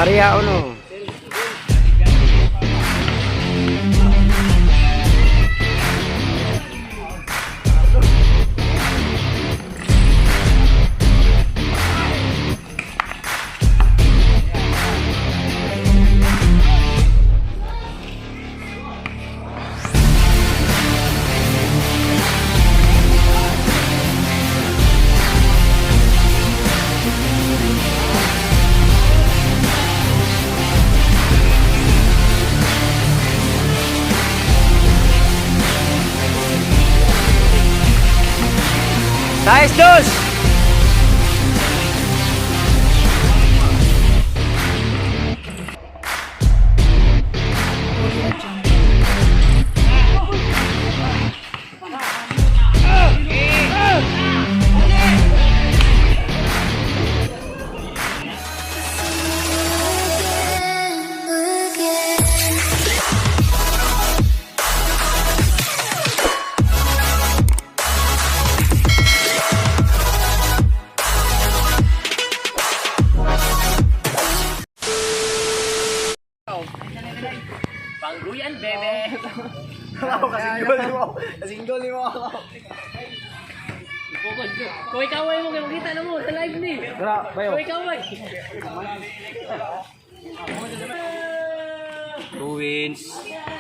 Pareha uno. Size dos. Pangguyan, bebe. Kasinggol mo ako. Koy kaway mo kay makita na mo sa live ni. Koy kaway. 2 wins.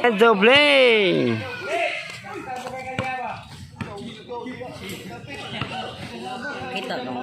And doubling. Kita no.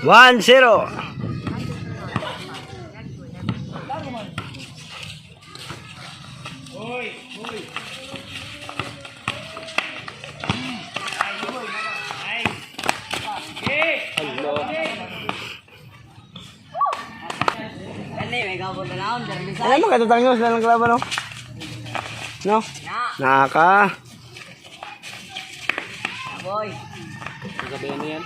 1-0. Alam mo katatang nyo sa kalaban no? No? Naka. Boy. Sabihin niyan.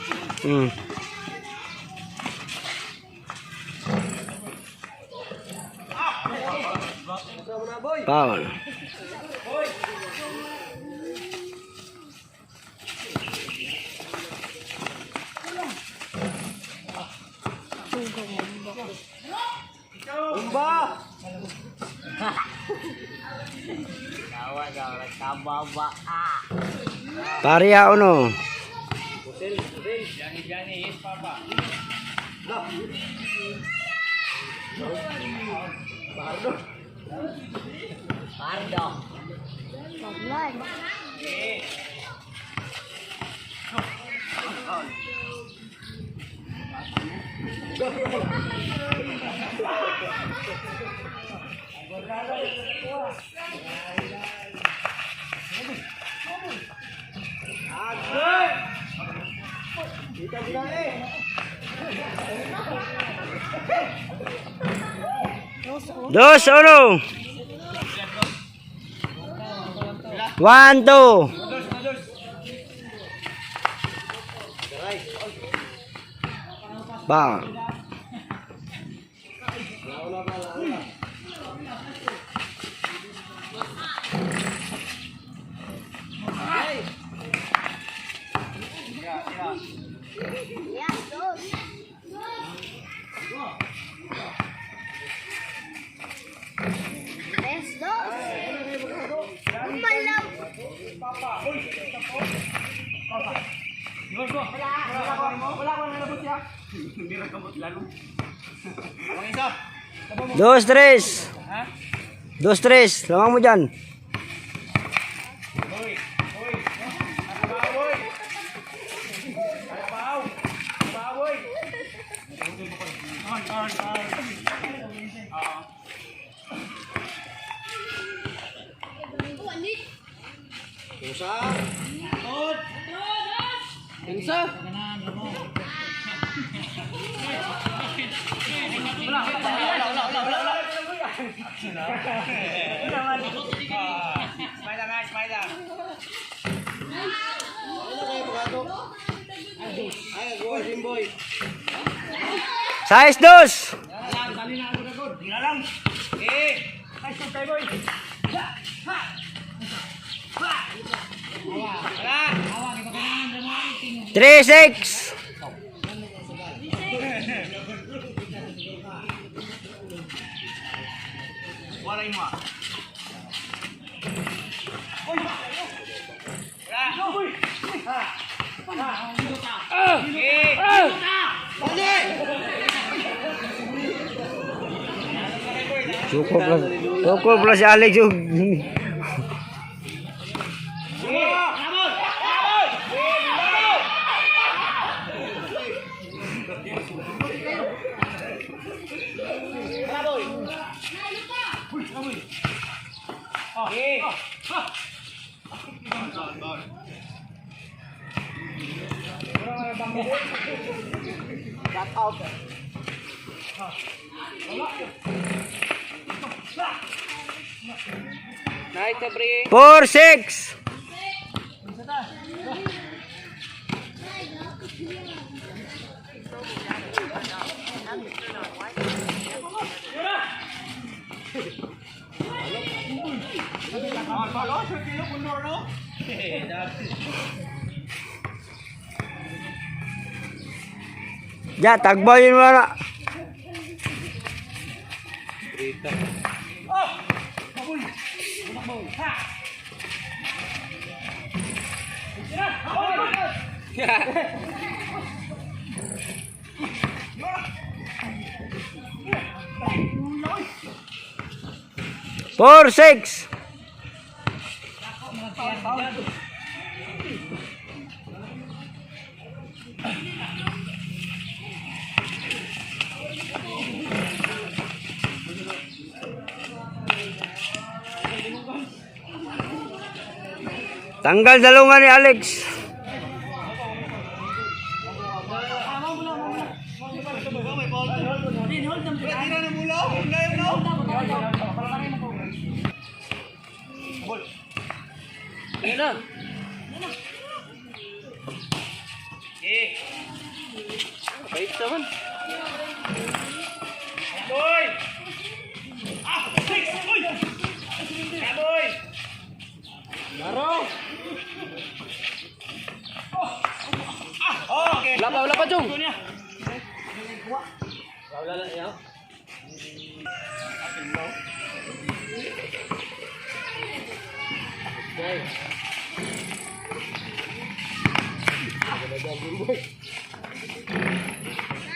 Foul. Umba. Kababa. Pareha uno. Jani, yes, papa. Pardo. Dos uno. 1-2. Bang. Dos, tres. Dos, tres. Lamang mo dyan. Size dos. Three, six. Cukup plus si Alex yung Nice, Sabri. 4-6. Ya, tagbayin mo na. Four, six. Tanggal dalungan ni Alex. Ayan na. Bait naman. Boy! Ah! Six! Uy! Boy! Laro. Okay. Wala pa, Jung.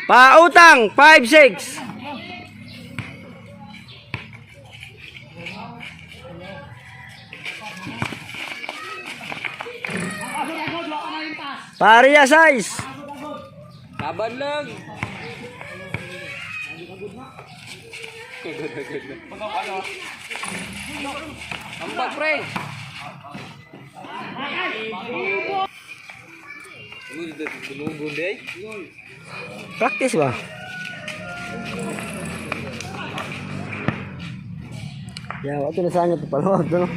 Pautang 5-6. Paria size. Laban lang. Ambak, pre. Praktis ba? Ya, waktu na sana ito pala. Ito no.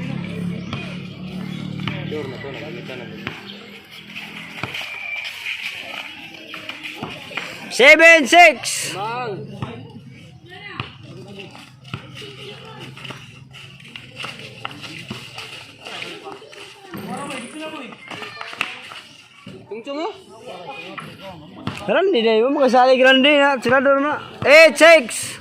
7-6. Bang. Tungcung oh. Grande deh, mau kasali grande na, senador na. 8-6.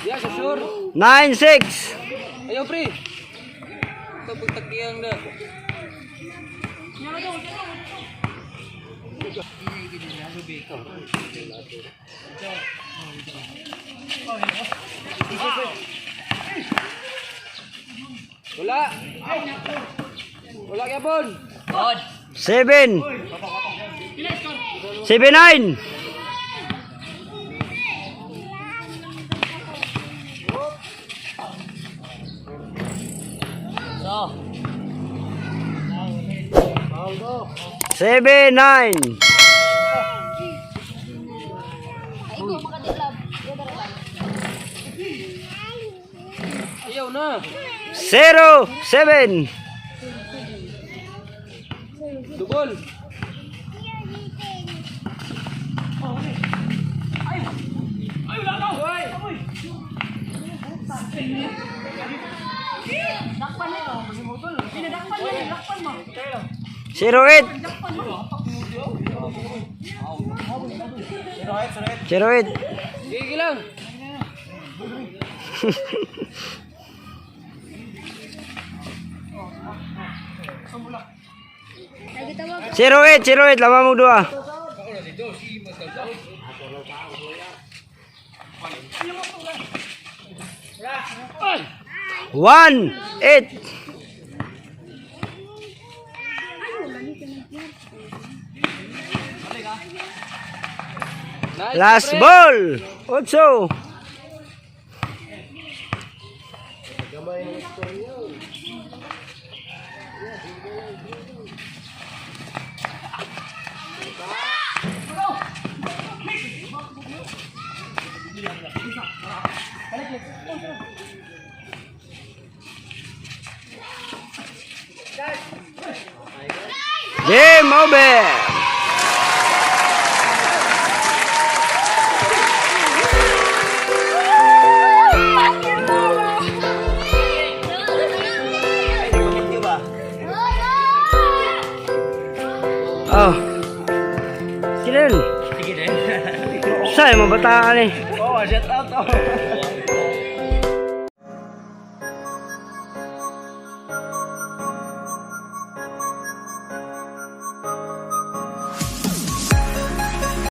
Ya, sure. 9-6. Ayo, pre. Ito pagtakiang na. Wala. Wala kaya pun. 7. 7-9. Seven, 9. Ayaw na. 0-7. Dugol. Dakpan niya. Pinadakpan niya. Dakpan mo. 08. 08. Gigi lang. Zero eight, lama mo dua. One, 8. Last ball, 8. Game over. Oh. Sige din. Sige din. Sa'yo, mabataan eh. Oh, shout out.